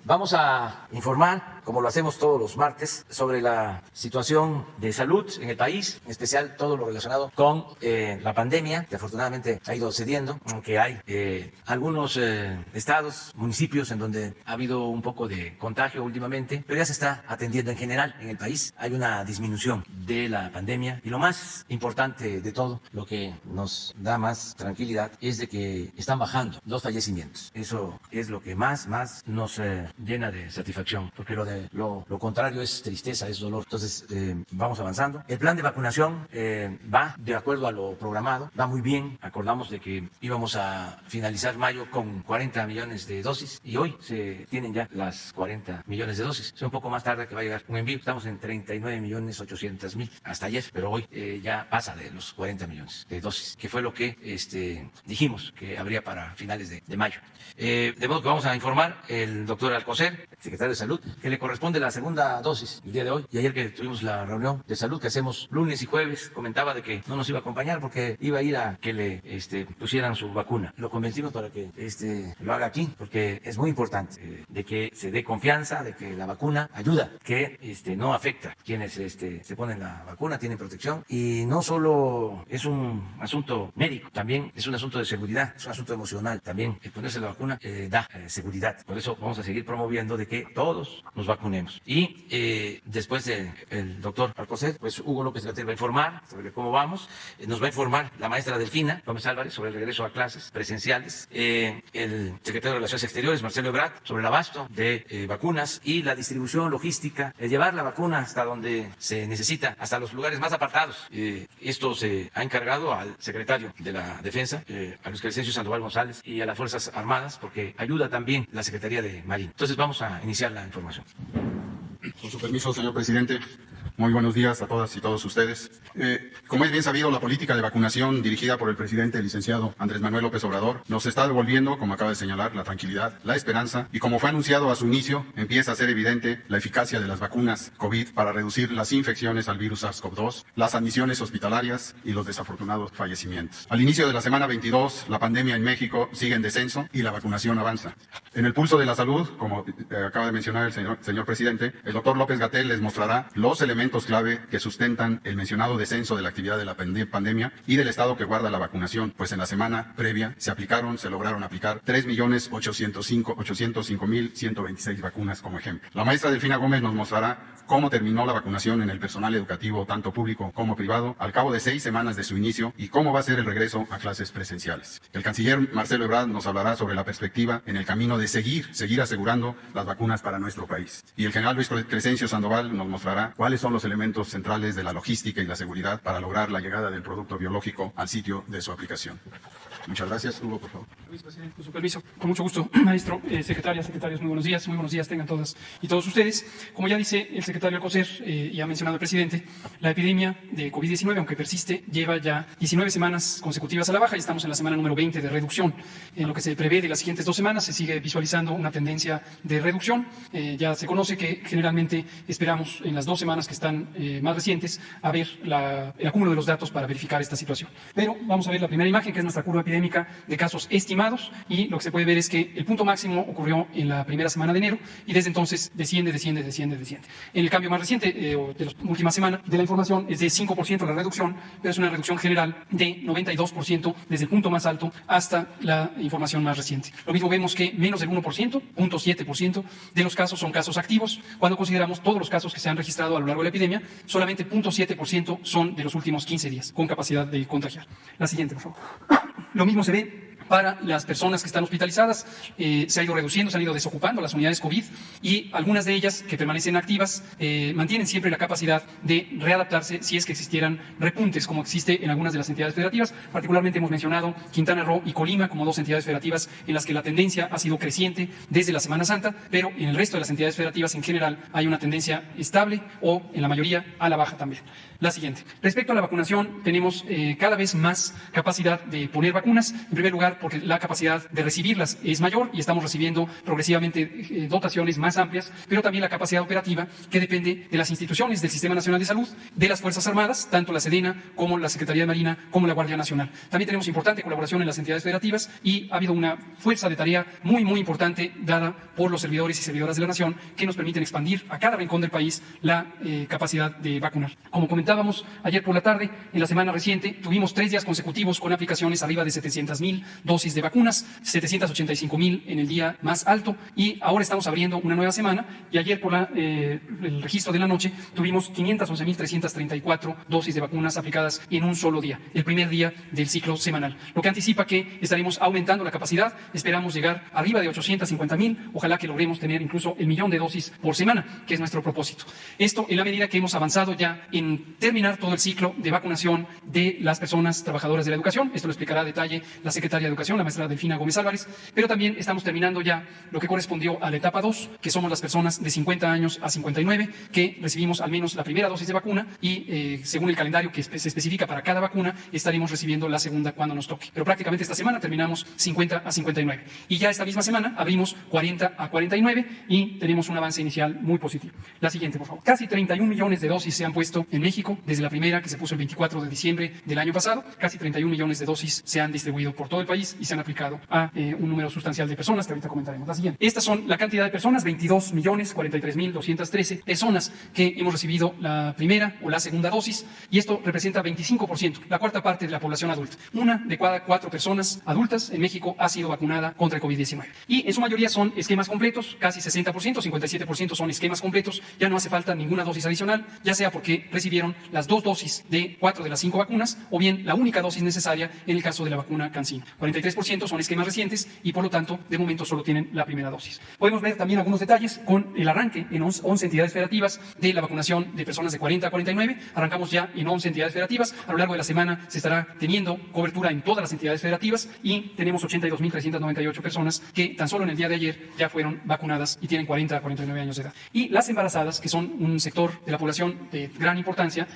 Vamos a informar, como lo hacemos todos los martes, sobre la situación de salud en el país, en especial todo lo relacionado con la pandemia, que afortunadamente ha ido cediendo, aunque hay algunos estados, municipios en donde ha habido un poco de contagio últimamente, pero ya se está atendiendo en general en el país. Hay una disminución de la pandemia y lo más importante de todo, lo que nos da más tranquilidad, es de que están bajando los fallecimientos. Eso es lo que más nos llena de satisfacción, porque lo contrario es tristeza, es dolor. Entonces vamos avanzando. El plan de vacunación va de acuerdo a lo programado, va muy bien. Acordamos de que íbamos a finalizar mayo con 40 millones de dosis y hoy se tienen ya las 40 millones de dosis. Es un poco más tarde que va a llegar un envío. Estamos en 39.800.000 hasta ayer, pero hoy ya pasa de los 40 millones de dosis, que fue lo que dijimos que habría para finales de mayo. De modo que vamos a informar el doctor Alcocer, secretario de Salud, que le corresponde la segunda dosis el día de hoy. Y ayer que tuvimos la reunión de salud que hacemos lunes y jueves, comentaba de que no nos iba a acompañar porque iba a ir a que le pusieran su vacuna. Lo convencimos para que lo haga aquí, porque es muy importante de que se dé confianza, de que la vacuna ayuda, que no afecta. Quienes se ponen la vacuna tienen protección y no solo es un asunto médico, también es un asunto de seguridad, es un asunto emocional. También el ponerse la vacuna da seguridad. Por eso vamos a seguir promoviendo de que todos nos vacunemos. Y después del doctor Alcocer, pues Hugo López Gatell va a informar sobre cómo vamos. Nos va a informar la maestra Delfina Gómez Álvarez sobre el regreso a clases presenciales. El secretario de Relaciones Exteriores, Marcelo Ebrard, sobre el abasto de vacunas y la distribución logística, el llevar la vacuna hasta donde se necesita, hasta los lugares más apartados. Esto se ha encargado al secretario de la Defensa, a Luis Crescencio Sandoval González, y a las Fuerzas Armadas, porque ayuda también la Secretaría de Marina. Entonces vamos a iniciar la información. Con su permiso, señor presidente. Muy buenos días a todas y todos ustedes. Como es bien sabido, la política de vacunación dirigida por el presidente licenciado Andrés Manuel López Obrador nos está devolviendo, como acaba de señalar, la tranquilidad, la esperanza y, como fue anunciado a su inicio, empieza a ser evidente la eficacia de las vacunas COVID para reducir las infecciones al virus SARS-CoV-2, las admisiones hospitalarias y los desafortunados fallecimientos. Al inicio de la semana 22, la pandemia en México sigue en descenso y la vacunación avanza. En el pulso de la salud, como acaba de mencionar el señor presidente, el doctor López Gatell les mostrará los elementos clave que sustentan el mencionado descenso de la actividad de la pandemia y del estado que guarda la vacunación, pues en la semana previa se lograron aplicar 3.805.126 vacunas como ejemplo. La maestra Delfina Gómez nos mostrará cómo terminó la vacunación en el personal educativo, tanto público como privado, al cabo de 6 semanas de su inicio y cómo va a ser el regreso a clases presenciales. El canciller Marcelo Ebrard nos hablará sobre la perspectiva en el camino de seguir asegurando las vacunas para nuestro país. Y el general Luis Crescencio Sandoval nos mostrará cuáles son los elementos centrales de la logística y la seguridad para lograr la llegada del producto biológico al sitio de su aplicación. Muchas gracias. Hugo, por favor. Presidente, con su permiso. Con mucho gusto, maestro, secretarias, secretarios, muy buenos días tengan todas y todos ustedes. Como ya dice el secretario Alcocer y ha mencionado el presidente, la epidemia de COVID-19, aunque persiste, lleva ya 19 semanas consecutivas a la baja y estamos en la semana número 20 de reducción. En lo que se prevé de las siguientes 2 semanas se sigue visualizando una tendencia de reducción. Ya se conoce que generalmente esperamos en las 2 semanas que están más recientes a ver el acúmulo de los datos para verificar esta situación. Pero vamos a ver la primera imagen, que es nuestra curva epidémica de casos estimados, y lo que se puede ver es que el punto máximo ocurrió en la primera semana de enero y desde entonces desciende. En el cambio más reciente de las últimas semanas de la información es de 5% la reducción, pero es una reducción general de 92% desde el punto más alto hasta la información más reciente. Lo mismo vemos que menos del 1%, 0.7% de los casos son casos activos. Cuando consideramos todos los casos que se han registrado a lo largo de la epidemia, solamente 0.7% son de los últimos 15 días con capacidad de contagiar. La siguiente, por favor. Lo mismo se ve Para las personas que están hospitalizadas, se ha ido reduciendo, se han ido desocupando las unidades COVID y algunas de ellas que permanecen activas mantienen siempre la capacidad de readaptarse si es que existieran repuntes, como existe en algunas de las entidades federativas. Particularmente hemos mencionado Quintana Roo y Colima como dos entidades federativas en las que la tendencia ha sido creciente desde la Semana Santa, pero en el resto de las entidades federativas en general hay una tendencia estable o en la mayoría a la baja también. La siguiente. Respecto a la vacunación, tenemos cada vez más capacidad de poner vacunas. En primer lugar, porque la capacidad de recibirlas es mayor y estamos recibiendo progresivamente dotaciones más amplias, pero también la capacidad operativa que depende de las instituciones del Sistema Nacional de Salud, de las Fuerzas Armadas, tanto la Sedena como la Secretaría de Marina, como la Guardia Nacional. También tenemos importante colaboración en las entidades federativas y ha habido una fuerza de tarea muy importante dada por los servidores y servidoras de la nación que nos permiten expandir a cada rincón del país la capacidad de vacunar. Como comentábamos ayer por la tarde, en la semana reciente tuvimos 3 días consecutivos con aplicaciones arriba de 700,000 dosis de vacunas, 785,000 en el día más alto, y ahora estamos abriendo una nueva semana y ayer por el registro de la noche tuvimos 511,334 dosis de vacunas aplicadas en un solo día, el primer día del ciclo semanal, lo que anticipa que estaremos aumentando la capacidad. Esperamos llegar arriba de 850,000, ojalá que logremos tener incluso el 1,000,000 de dosis por semana, que es nuestro propósito. Esto en la medida que hemos avanzado ya en terminar todo el ciclo de vacunación de las personas trabajadoras de la educación. Esto lo explicará a detalle la secretaria de Educación, la maestra Delfina Gómez Álvarez, pero también estamos terminando ya lo que correspondió a la etapa 2, que somos las personas de 50 años a 59, que recibimos al menos la primera dosis de vacuna y según el calendario que se especifica para cada vacuna, estaremos recibiendo la segunda cuando nos toque. Pero prácticamente esta semana terminamos 50 a 59 y ya esta misma semana abrimos 40 a 49 y tenemos un avance inicial muy positivo. La siguiente, por favor. Casi 31 millones de dosis se han puesto en México desde la primera, que se puso el 24 de diciembre del año pasado. Casi 31 millones de dosis se han distribuido por todo el país y se han aplicado a un número sustancial de personas que ahorita comentaremos. La siguiente. Estas son la cantidad de personas, 22,43,213 personas que hemos recibido la primera o la segunda dosis, y esto representa 25%, la cuarta parte de la población adulta. 1 de cada 4 personas adultas en México ha sido vacunada contra el COVID-19. Y en su mayoría son esquemas completos, casi 60%, 57% son esquemas completos. Ya no hace falta ninguna dosis adicional, ya sea porque recibieron las 2 dosis de 4 de las 5 vacunas o bien la única dosis necesaria en el caso de la vacuna CanSino. 43% son esquemas recientes y por lo tanto de momento solo tienen la primera dosis. Podemos ver también algunos detalles con el arranque en 11 entidades federativas de la vacunación de personas de 40 a 49. Arrancamos ya en 11 entidades federativas. A lo largo de la semana se estará teniendo cobertura en todas las entidades federativas y tenemos 82,398 personas que tan solo en el día de ayer ya fueron vacunadas y tienen 40 a 49 años de edad. Y las embarazadas, que son un sector de la población de gran importancia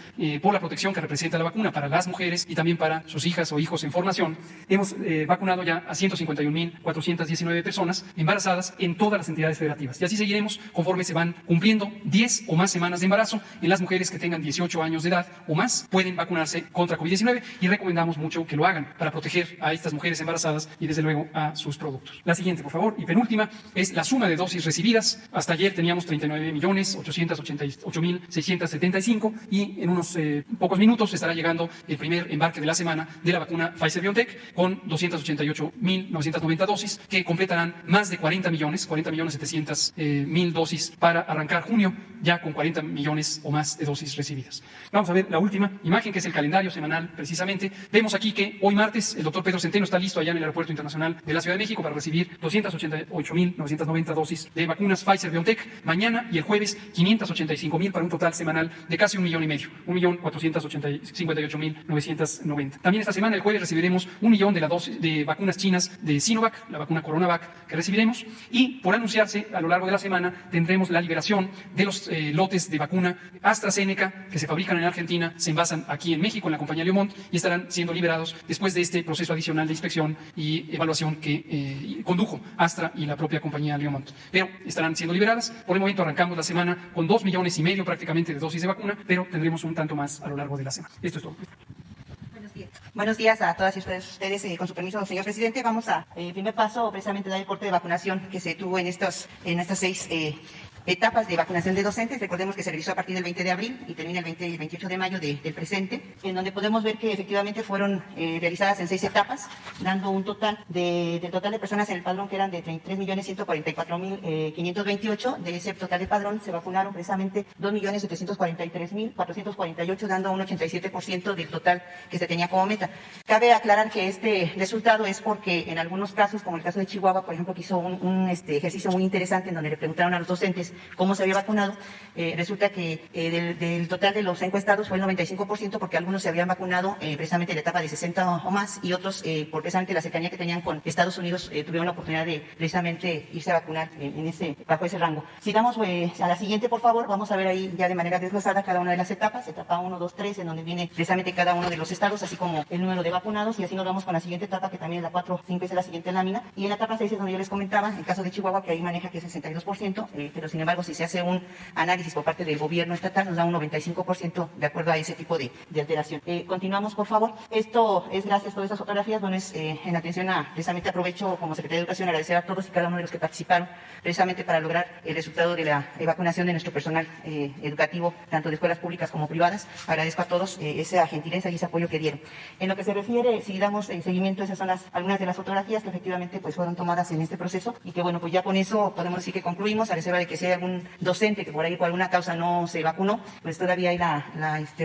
por la protección que representa la vacuna para las mujeres y también para sus hijas o hijos en formación, hemos vacunado ya a 151,419 personas embarazadas en todas las entidades federativas. Y así seguiremos conforme se van cumpliendo 10 o más semanas de embarazo. En las mujeres que tengan 18 años de edad o más pueden vacunarse contra COVID-19 y recomendamos mucho que lo hagan para proteger a estas mujeres embarazadas y desde luego a sus productos. La siguiente, por favor, y penúltima, es la suma de dosis recibidas. Hasta ayer teníamos 39,888,675 y en unos pocos minutos estará llegando el primer embarque de la semana de la vacuna Pfizer-BioNTech con 288,990 dosis que completarán más de 40,700,000 dosis para arrancar junio ya con 40 millones o más de dosis recibidas. Vamos a ver la última imagen, que es el calendario semanal precisamente. Vemos aquí que hoy martes el doctor Pedro Centeno está listo allá en el Aeropuerto Internacional de la Ciudad de México para recibir 288,990 dosis de vacunas Pfizer-BioNTech. Mañana y el jueves 585,000 para un total semanal de casi 1,5 millones, 1,458,990. También esta semana, el jueves, recibiremos 1 millón de la dosis de vacunas chinas de Sinovac, la vacuna CoronaVac que recibiremos, y por anunciarse a lo largo de la semana tendremos la liberación de los lotes de vacuna AstraZeneca que se fabrican en Argentina, se envasan aquí en México en la compañía Leomont y estarán siendo liberados después de este proceso adicional de inspección y evaluación que condujo Astra y la propia compañía Leomont. Pero estarán siendo liberadas. Por el momento arrancamos la semana con 2,5 millones prácticamente de dosis de vacuna, pero tendremos un tanto más a lo largo de la semana. Esto es todo. Buenos días a todas y ustedes. Con su permiso, señor presidente, vamos a, primer paso, precisamente dar el corte de vacunación que se tuvo en estas 6 etapas de vacunación de docentes. Recordemos que se realizó a partir del 20 de abril y termina el 28 de mayo del presente, en donde podemos ver que efectivamente fueron realizadas en 6 etapas, dando un total del total de personas en el padrón que eran de 33.144.528. De ese total de padrón se vacunaron precisamente 2.743.448, dando un 87% del total que se tenía como meta. Cabe aclarar que este resultado es porque en algunos casos, como el caso de Chihuahua, por ejemplo, que hizo un ejercicio muy interesante en donde le preguntaron a los docentes cómo se había vacunado, resulta que del total de los encuestados fue el 95%, porque algunos se habían vacunado precisamente en la etapa de 60 o más, y otros, por precisamente la cercanía que tenían con Estados Unidos, tuvieron la oportunidad de precisamente irse a vacunar bajo ese rango. Sigamos a la siguiente, por favor. Vamos a ver ahí ya de manera desglosada cada una de las etapas, etapa 1, 2, 3, en donde viene precisamente cada uno de los estados, así como el número de vacunados, y así nos vamos con la siguiente etapa, que también es la 4, 5 es la siguiente lámina, y en la etapa 6 es donde yo les comentaba, el caso de Chihuahua, que ahí maneja que es 62%, pero sin embargo, si se hace un análisis por parte del gobierno estatal, nos da un 95% de acuerdo a ese tipo de alteración. Continuamos, por favor. Esto es gracias a todas estas fotografías, bueno, es en atención a, precisamente aprovecho como Secretaría de Educación agradecer a todos y cada uno de los que participaron, precisamente para lograr el resultado de la vacunación de nuestro personal educativo, tanto de escuelas públicas como privadas. Agradezco a todos esa gentileza y ese apoyo que dieron. En lo que se refiere, si damos seguimiento, esas son algunas de las fotografías que efectivamente pues fueron tomadas en este proceso, y que bueno, pues ya con eso podemos decir que concluimos, a reserva de que si hay algún docente que por ahí por alguna causa no se vacunó, pues todavía hay la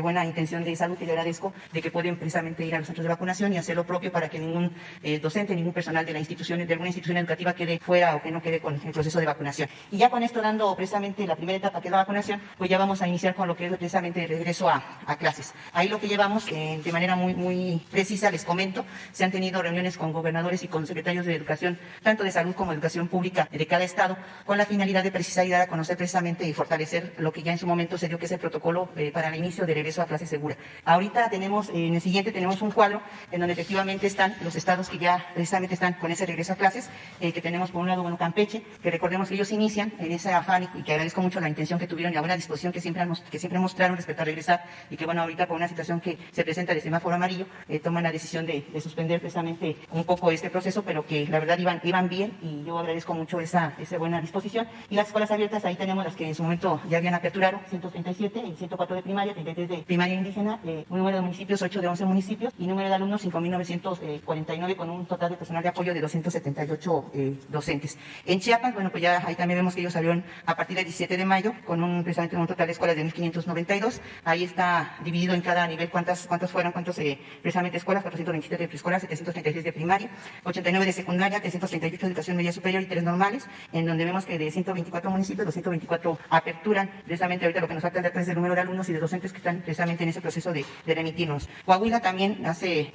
buena intención de salud, que yo agradezco, de que pueden precisamente ir a los centros de vacunación y hacer lo propio para que ningún docente, ningún personal de alguna institución educativa quede fuera o que no quede con el proceso de vacunación. Y ya con esto, dando precisamente la primera etapa, que es la vacunación, pues ya vamos a iniciar con lo que es precisamente el regreso a clases. Ahí lo que llevamos de manera muy precisa, les comento, se han tenido reuniones con gobernadores y con secretarios de educación, tanto de salud como de educación pública de cada estado, con la finalidad de precisar y dar a conocer precisamente y fortalecer lo que ya en su momento se dio, que es el protocolo para el inicio de regreso a clase segura. Ahorita tenemos, en el siguiente tenemos un cuadro en donde efectivamente están los estados que ya precisamente están con ese regreso a clases, que tenemos por un lado, bueno, Campeche, que recordemos que ellos inician en ese afán, y que agradezco mucho la intención que tuvieron y la buena disposición que siempre mostraron respecto a regresar, y que bueno, ahorita por una situación que se presenta de semáforo amarillo, toman la decisión de suspender precisamente un poco este proceso, pero que la verdad iban bien, y yo agradezco mucho esa buena disposición. Y las escuelas abiertas, ahí tenemos las que en su momento ya habían aperturado, 137 y 104 de primaria, 33 de primaria indígena, un número de municipios, 8 de 11 municipios, y número de alumnos, 5.949, con un total de personal de apoyo de 278 docentes. En Chiapas, bueno, pues ya ahí también vemos que ellos abrieron a partir del 17 de mayo, con precisamente un total de escuelas de 1.592. Ahí está dividido en cada nivel cuántas fueron, precisamente escuelas: 427 de preescolar, 736 de primaria, 89 de secundaria, 338 de educación media superior y 3 normales, en donde vemos que de 124 municipios, los 124 aperturan precisamente ahorita. Lo que nos falta es el número de alumnos y de docentes que están precisamente en ese proceso de remitirnos. Coahuila también hace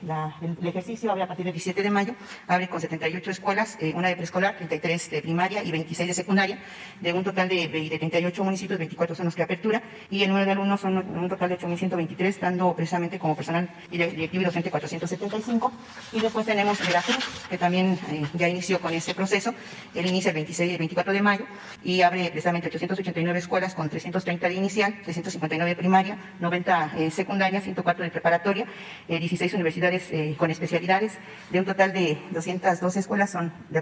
el ejercicio, abre a partir del 17 de mayo, abre con 78 escuelas, una de preescolar, 33 de primaria y 26 de secundaria, de un total de 38 municipios, 24 son los que apertura, y el número de alumnos son un total de 8.123, dando precisamente como personal directivo y docente 475. Y después tenemos Veracruz, que también ya inició con ese proceso. Él inicia el 24 de mayo y abre precisamente 889 escuelas con 330 de inicial, 359 de primaria, 90 secundaria, 104 de preparatoria, 16 universidades con especialidades, de un total de 212 escuelas, son de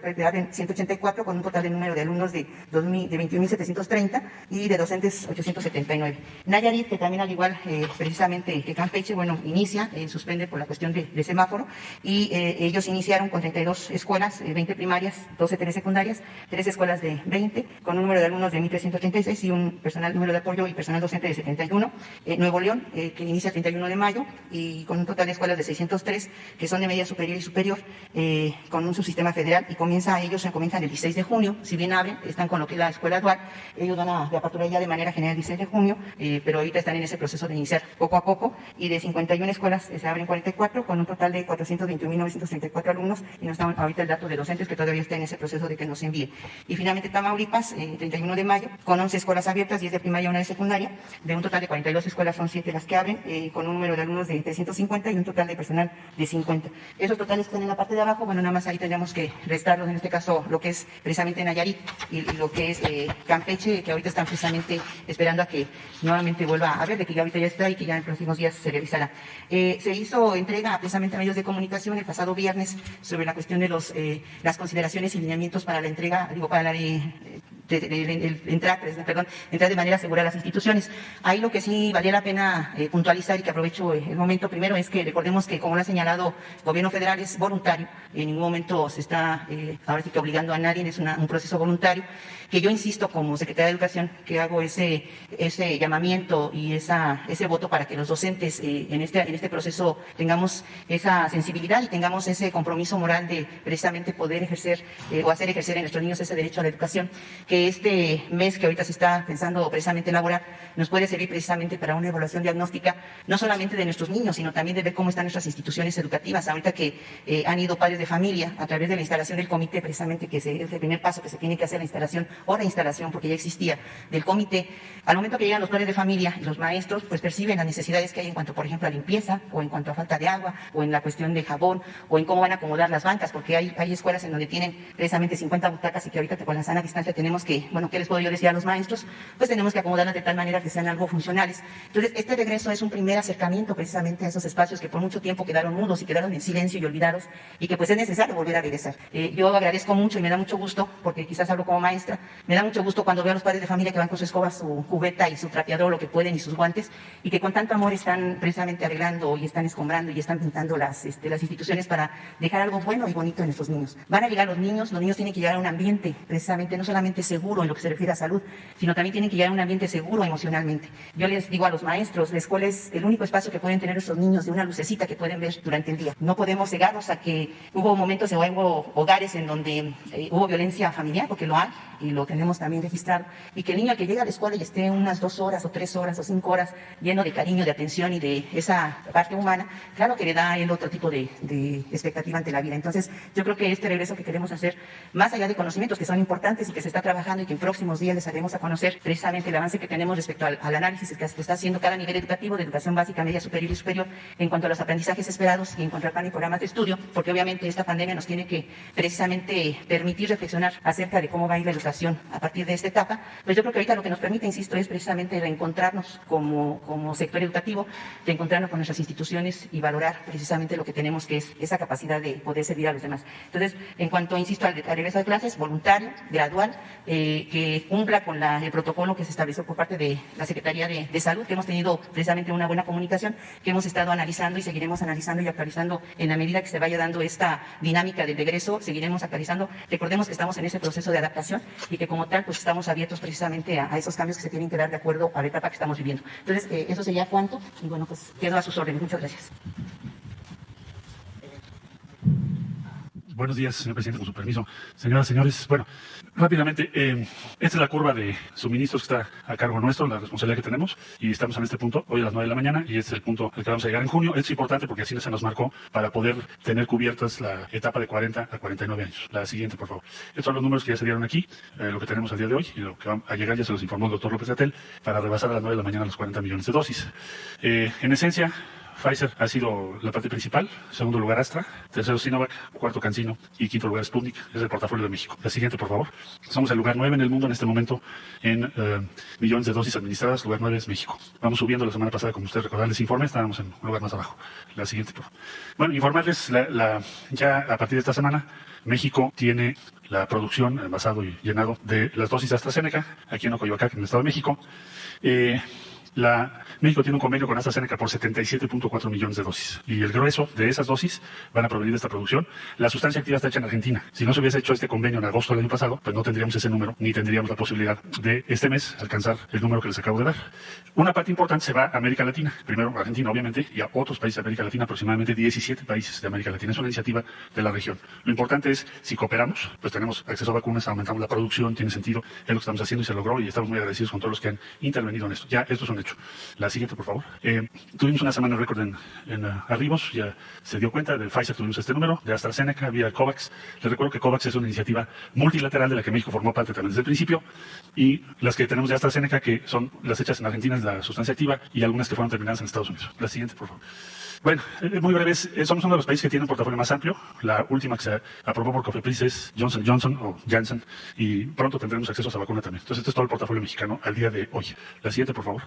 184, con un total de número de alumnos de 21.730 y de docentes 879. Nayarit, que también al igual precisamente que Campeche, bueno, inicia, suspende por la cuestión de semáforo, y ellos iniciaron con 32 escuelas, 20 primarias, 12 telesecundarias, 3 escuelas de 20, con un número de alumnos de 1.336 y un número de apoyo y personal docente de 71. Nuevo León, que inicia el 31 de mayo y con un total de escuelas de 603, que son de media superior y superior, con un subsistema federal, y comienzan el 16 de junio, si bien abren, están con lo que es la escuela dual, ellos van a aperturar ya de manera general el 16 de junio, pero ahorita están en ese proceso de iniciar poco a poco, y de 51 escuelas se abren 44, con un total de 421.934 alumnos, y nos dan ahorita el dato de docentes que todavía está en ese proceso de que nos envíe. Y finalmente Tamaulipas, 31 de mayo, con 11 escuelas abiertas, 10 de primaria y 1 de secundaria, de un total de 42 escuelas, son 7 las que abren, con un número de alumnos de 350 y un total de personal de 50. Esos totales que están en la parte de abajo, bueno, nada más ahí tendríamos que restarlos, en este caso lo que es precisamente Nayarit y lo que es Campeche, que ahorita están precisamente esperando a que nuevamente vuelva a ver, de que ya ahorita ya está y que ya en próximos días se realizará. Se hizo entrega precisamente a medios de comunicación el pasado viernes sobre la cuestión de las consideraciones y lineamientos para la entrega, para entrar de manera segura a las instituciones. Ahí lo que sí valía la pena puntualizar y que aprovecho el momento primero es que recordemos que, como lo ha señalado el gobierno federal, es voluntario, en ningún momento se está ahora sí que obligando a nadie, es un proceso voluntario, que yo insisto como secretaria de Educación que hago ese llamamiento y ese voto para que los docentes en este proceso tengamos esa sensibilidad y tengamos ese compromiso moral de precisamente poder ejercer o hacer ejercer en nuestros niños ese derecho a la educación, que este mes que ahorita se está pensando precisamente elaborar nos puede servir precisamente para una evaluación diagnóstica, no solamente de nuestros niños, sino también de ver cómo están nuestras instituciones educativas. Ahorita que han ido padres de familia a través de la instalación del comité, precisamente que es el primer paso que se tiene que hacer, la instalación o reinstalación, porque ya existía, del comité. Al momento que llegan los padres de familia y los maestros, pues perciben las necesidades que hay en cuanto, por ejemplo, a limpieza, o en cuanto a falta de agua, o en la cuestión de jabón, o en cómo van a acomodar las bancas, porque hay escuelas en donde tienen precisamente 50 butacas y que ahorita con la sana distancia tenemos que, bueno, ¿qué les puedo yo decir a los maestros? Pues tenemos que acomodarlas de tal manera que sean algo funcionales. Entonces, este regreso es un primer acercamiento precisamente a esos espacios que por mucho tiempo quedaron mudos y quedaron en silencio y olvidados, y que pues es necesario volver a regresar. Yo agradezco mucho y me da mucho gusto, porque quizás hablo como maestra, me da mucho gusto cuando veo a los padres de familia que van con su escoba, su cubeta y su trapeador, lo que pueden, y sus guantes, y que con tanto amor están precisamente arreglando y están escombrando y están pintando las instituciones para dejar algo bueno y bonito en nuestros niños. Van a llegar los niños tienen que llegar a un ambiente precisamente no solamente seguro en lo que se refiere a salud, sino también tienen que llegar a un ambiente seguro emocionalmente. Yo les digo a los maestros, la escuela es el único espacio que pueden tener estos niños de una lucecita que pueden ver durante el día. No podemos cegarnos a que hubo momentos o hubo hogares en donde hubo violencia familiar, porque lo hay y lo tenemos también registrado, y que el niño que llega a la escuela y esté unas 2 horas o 3 horas o 5 horas lleno de cariño, de atención y de esa parte humana, claro que le da a él otro tipo de expectativa ante la vida. Entonces, yo creo que este regreso que queremos hacer, más allá de conocimientos que son importantes y que se está trabajando y que en próximos días les haremos a conocer precisamente el avance que tenemos respecto al análisis que se está haciendo cada nivel educativo de educación básica, media superior y superior en cuanto a los aprendizajes esperados y en cuanto al plan y programas de estudio, porque obviamente esta pandemia nos tiene que precisamente permitir reflexionar acerca de cómo va a ir la educación a partir de esta etapa. Pues yo creo que ahorita lo que nos permite, insisto, es precisamente reencontrarnos como sector educativo, reencontrarnos con nuestras instituciones y valorar precisamente lo que tenemos, que es esa capacidad de poder servir a los demás. Entonces, en cuanto, insisto, al regreso de clases, voluntario, gradual, que cumpla con el protocolo que se estableció por parte de la Secretaría de Salud, que hemos tenido precisamente una buena comunicación, que hemos estado analizando y seguiremos analizando y actualizando en la medida que se vaya dando esta dinámica del regreso, seguiremos actualizando. Recordemos que estamos en ese proceso de adaptación y que como tal pues estamos abiertos precisamente a esos cambios que se tienen que dar de acuerdo a la etapa que estamos viviendo. Entonces, eso sería cuanto, y bueno, pues quedo a sus órdenes. Muchas gracias. Buenos días, señor presidente, con su permiso. Señoras y señores, bueno, rápidamente, esta es la curva de suministros que está a cargo nuestro, la responsabilidad que tenemos, y estamos en este punto, hoy a las 9 de la mañana, y este es el punto al que vamos a llegar en junio. Esto es importante porque así se nos marcó para poder tener cubiertas la etapa de 40 a 49 años. La siguiente, por favor. Estos son los números que ya se dieron aquí, lo que tenemos al día de hoy, y lo que va a llegar ya se los informó el doctor López-Gatell, para rebasar a las 9 de la mañana los 40 millones de dosis. En esencia, Pfizer ha sido la parte principal, segundo lugar Astra, tercero Sinovac, cuarto CanSino y quinto lugar Sputnik, es el portafolio de México. La siguiente, por favor. Somos el lugar 9 en el mundo en este momento en millones de dosis administradas, lugar 9 es México. Vamos subiendo. La semana pasada, como ustedes recordarán, les informe, estábamos en un lugar más abajo. La siguiente, por favor. Bueno, informarles, ya a partir de esta semana, México tiene la producción, envasado y llenado de las dosis de AstraZeneca, aquí en Ocoyoacán, en el Estado de México. México tiene un convenio con AstraZeneca por 77.4 millones de dosis. Y el grueso de esas dosis van a provenir de esta producción. La sustancia activa está hecha en Argentina. Si no se hubiese hecho este convenio en agosto del año pasado, pues no tendríamos ese número, ni tendríamos la posibilidad de este mes alcanzar el número que les acabo de dar. Una parte importante se va a América Latina. Primero a Argentina, obviamente, y a otros países de América Latina, aproximadamente 17 países de América Latina. Es una iniciativa de la región. Lo importante es, si cooperamos, pues tenemos acceso a vacunas, aumentamos la producción, tiene sentido, es lo que estamos haciendo y se logró, y estamos muy agradecidos con todos los que han intervenido en esto. Ya, esto es un hecho. La siguiente, por favor. Tuvimos una semana récord en arribos, ya se dio cuenta. De Pfizer tuvimos este número, de AstraZeneca vía COVAX. Les recuerdo que COVAX es una iniciativa multilateral de la que México formó parte también desde el principio, y las que tenemos de AstraZeneca, que son las hechas en Argentina, es la sustancia activa, y algunas que fueron terminadas en Estados Unidos. La siguiente, por favor. Bueno, muy breves, somos uno de los países que tiene un portafolio más amplio. La última que se aprobó por Cofepris es Johnson & Johnson o Janssen, y pronto tendremos acceso a esa vacuna también. Entonces, este es todo el portafolio mexicano al día de hoy. La siguiente, por favor.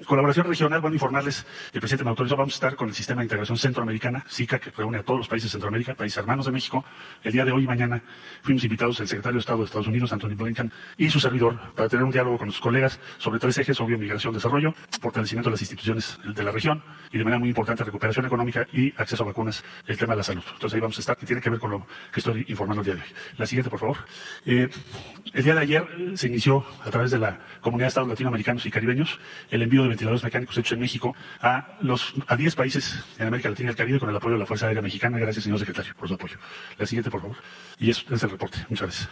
Colaboración regional, bueno, informarles que el presidente me autorizó, vamos a estar con el Sistema de Integración Centroamericana, SICA, que reúne a todos los países de Centroamérica, países hermanos de México. El día de hoy y mañana fuimos invitados el secretario de Estado de Estados Unidos, Anthony Blinken, y su servidor, para tener un diálogo con sus colegas sobre 3 ejes: obvio, migración, desarrollo, fortalecimiento de las instituciones de la región, y de manera muy importante, recuperación económica y acceso a vacunas, el tema de la salud. Entonces ahí vamos a estar, que tiene que ver con lo que estoy informando el día de hoy. La siguiente, por favor. El día de ayer se inició, a través de la Comunidad de Estados Latinoamericanos y Caribeños, el envío de ventiladores mecánicos hechos en México a 10 países en América Latina y el Caribe, con el apoyo de la Fuerza Aérea Mexicana. Gracias, señor secretario, por su apoyo. La siguiente, por favor. Y eso es el reporte. Muchas gracias.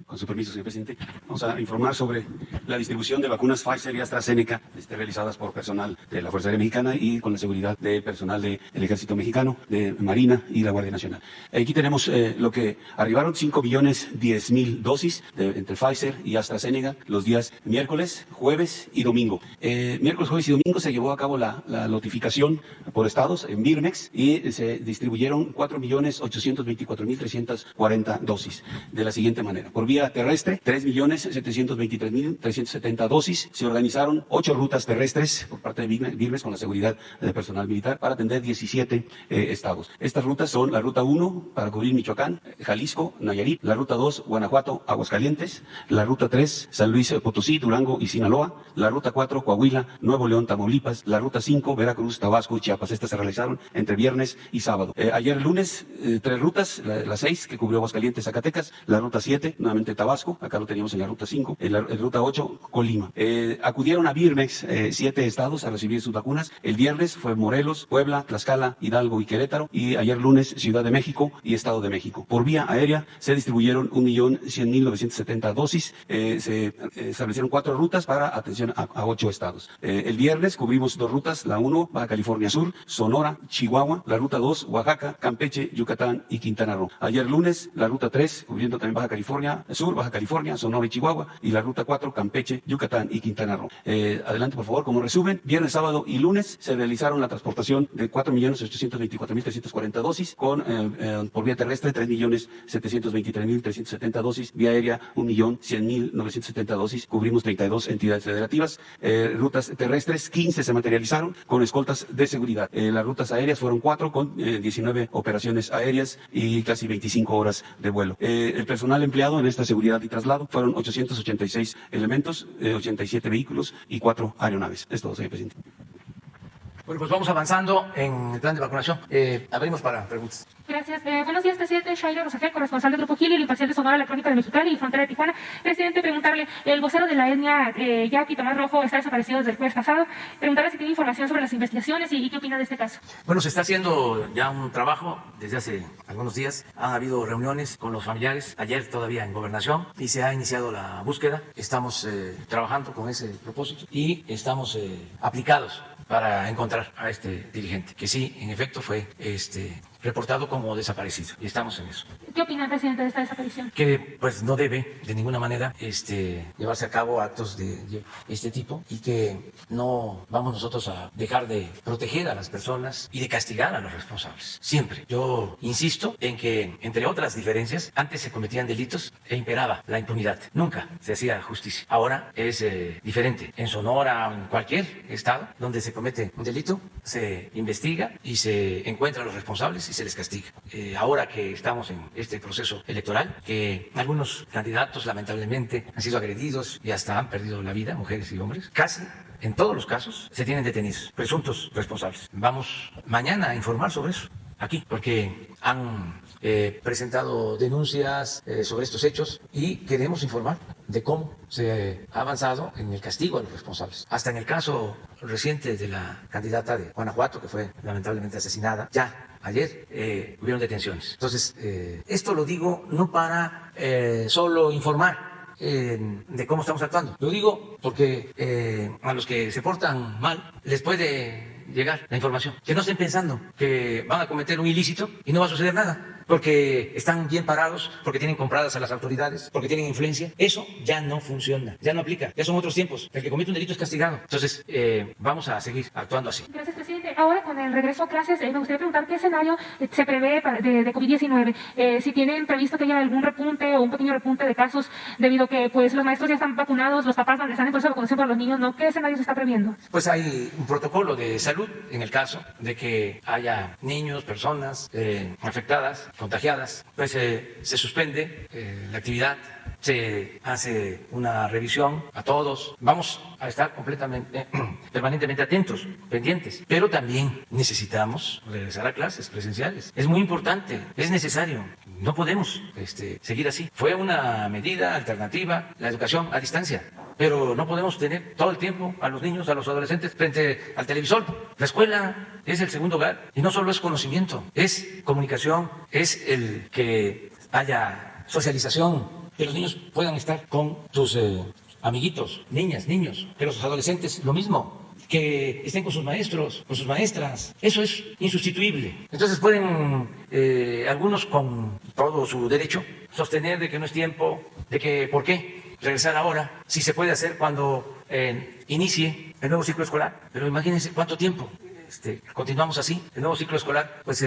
Con su permiso, señor presidente, vamos a informar sobre la distribución de vacunas Pfizer y AstraZeneca realizadas por personal de la Fuerza Aérea Mexicana y con la seguridad de personal del Ejército Mexicano, de Marina y la Guardia Nacional. Aquí tenemos lo que arribaron: 5.010.000 dosis entre Pfizer y AstraZeneca los días miércoles, jueves y domingo. Miércoles, jueves y domingo se llevó a cabo la notificación por estados en Birmex y se distribuyeron 4.824.340 dosis de la siguiente manera. Por vía terrestre, 3.723.370 dosis. Se organizaron 8 rutas terrestres por parte de Birmex con la seguridad de personal militar para atender 17 estados. Estas rutas son la ruta 1 para cubrir Michoacán, Jalisco, Nayarit; la ruta 2, Guanajuato, Aguascalientes; la ruta 3, San Luis Potosí, Durango y Sinaloa; la ruta 4, Coahuila, Nuevo León, Tamaulipas; la ruta 5, Veracruz, Tabasco y Chiapas. Estas se realizaron entre viernes y sábado. Ayer lunes, 3 rutas: la 6, que cubrió Aguascalientes, Zacatecas; la ruta 7, nuevamente Tabasco, acá lo teníamos en la ruta 5, en la ruta 8, Colima. Acudieron a Birmex 7 estados a recibir sus vacunas. El viernes fue Morelos, Puebla, Tlaxcala, Hidalgo y Querétaro, y ayer lunes Ciudad de México y Estado de México. Por vía aérea se distribuyeron 1.100.970 dosis. Se establecieron 4 rutas para atención a 8 estados. El viernes cubrimos 2 rutas: la 1, Baja California Sur, Sonora, Chihuahua; la ruta 2, Oaxaca, Campeche, Yucatán y Quintana Roo. Ayer lunes la ruta 3, cubriendo también Baja California Sur, Baja California, Sonora y Chihuahua; y la ruta 4, Campeche, Yucatán y Quintana Roo. Adelante, por favor. Como resumen, viernes, sábado y lunes se realizaron la transportación de 4.824.340 dosis, con por vía terrestre 3.723.370 dosis, vía aérea 1.100.970 dosis. Cubrimos 32 entidades federativas. Rutas terrestres 15 se materializaron con escoltas de seguridad. Las rutas aéreas fueron 4, con 19 operaciones aéreas y casi 25 horas de vuelo. El personal empleado en esta seguridad y traslado fueron 886 elementos, 87 vehículos y 4 aeronaves. Es todo, señor presidente. Bueno, pues vamos avanzando en el plan de vacunación. Abrimos para preguntas. Gracias. Buenos días, presidente. Shaila Rosagel, corresponsal del Grupo Gil y el imparcial de Sonora, la Crónica de Mexicali y Frontera de Tijuana. Presidente, preguntarle, el vocero de la etnia Yaqui, Tomás Rojo, está desaparecido desde el jueves pasado. Preguntarle si tiene información sobre las investigaciones y qué opina de este caso. Bueno, se está haciendo ya un trabajo desde hace algunos días. Ha habido reuniones con los familiares, ayer todavía en Gobernación, y se ha iniciado la búsqueda. Estamos trabajando con ese propósito y estamos aplicados para encontrar a este dirigente, que sí, en efecto, fue reportado como desaparecido, y estamos en eso. ¿Qué opina, presidente, de esta desaparición? Que pues no debe de ninguna manera llevarse a cabo actos de este tipo, y que no vamos nosotros a dejar de proteger a las personas y de castigar a los responsables. Siempre. Yo insisto en que, entre otras diferencias, antes se cometían delitos e imperaba la impunidad. Nunca se hacía justicia. Ahora es diferente. En Sonora o en cualquier estado donde se comete un delito, se investiga y se encuentran los responsables y se les castiga. Ahora que estamos en este proceso electoral, que algunos candidatos lamentablemente han sido agredidos y hasta han perdido la vida, mujeres y hombres, casi en todos los casos se tienen detenidos presuntos responsables. Vamos mañana a informar sobre eso aquí, porque han presentado denuncias sobre estos hechos, y queremos informar de cómo se ha avanzado en el castigo a los responsables. Hasta en el caso reciente de la candidata de Guanajuato, que fue lamentablemente asesinada, ya ayer hubieron detenciones. Entonces, esto lo digo no para solo informar de cómo estamos actuando. Lo digo porque a los que se portan mal les puede llegar la información. Que no estén pensando que van a cometer un ilícito y no va a suceder nada. porque están bien parados, porque tienen compradas a las autoridades, porque tienen influencia. Eso ya no funciona, ya no aplica, ya son otros tiempos. El que comete un delito es castigado. Entonces, vamos a seguir actuando así. Gracias, presidente. Ahora, con el regreso a clases, me gustaría preguntar qué escenario se prevé de COVID-19. Si tienen previsto que haya algún repunte o un pequeño repunte de casos debido a que pues los maestros ya están vacunados, los papás están en proceso de vacunación para los niños, ¿no? ¿Qué escenario se está previendo? Pues hay un protocolo de salud en el caso de que haya niños, personas afectadas, contagiadas, pues se suspende la actividad, se hace una revisión a todos. Vamos a estar permanentemente atentos, pendientes, pero también necesitamos regresar a clases presenciales. Es muy importante, es necesario. No podemos seguir así. Fue una medida alternativa, la educación a distancia, pero no podemos tener todo el tiempo a los niños, a los adolescentes frente al televisor. La escuela es el segundo hogar y no solo es conocimiento, es comunicación, es el que haya socialización, que los niños puedan estar con sus amiguitos, niñas, niños, que los adolescentes lo mismo, que estén con sus maestros, con sus maestras. Eso es insustituible. Entonces pueden algunos con todo su derecho sostener de que no es tiempo, de que ¿por qué regresar ahora si se puede hacer cuando inicie el nuevo ciclo escolar? Pero imagínense cuánto tiempo. Continuamos así, el nuevo ciclo escolar pues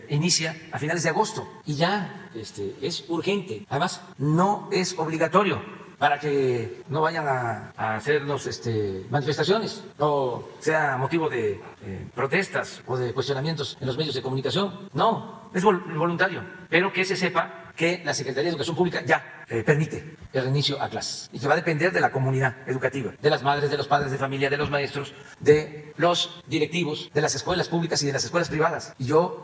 inicia a finales de agosto y ya es urgente. Además, no es obligatorio para que no vayan a hacernos manifestaciones o sea motivo de protestas o de cuestionamientos en los medios de comunicación. No, es voluntario, pero que se sepa que la Secretaría de Educación Pública ya permite el reinicio a clases y que va a depender de la comunidad educativa, de las madres, de los padres de familia, de los maestros, de los directivos, de las escuelas públicas y de las escuelas privadas. Y yo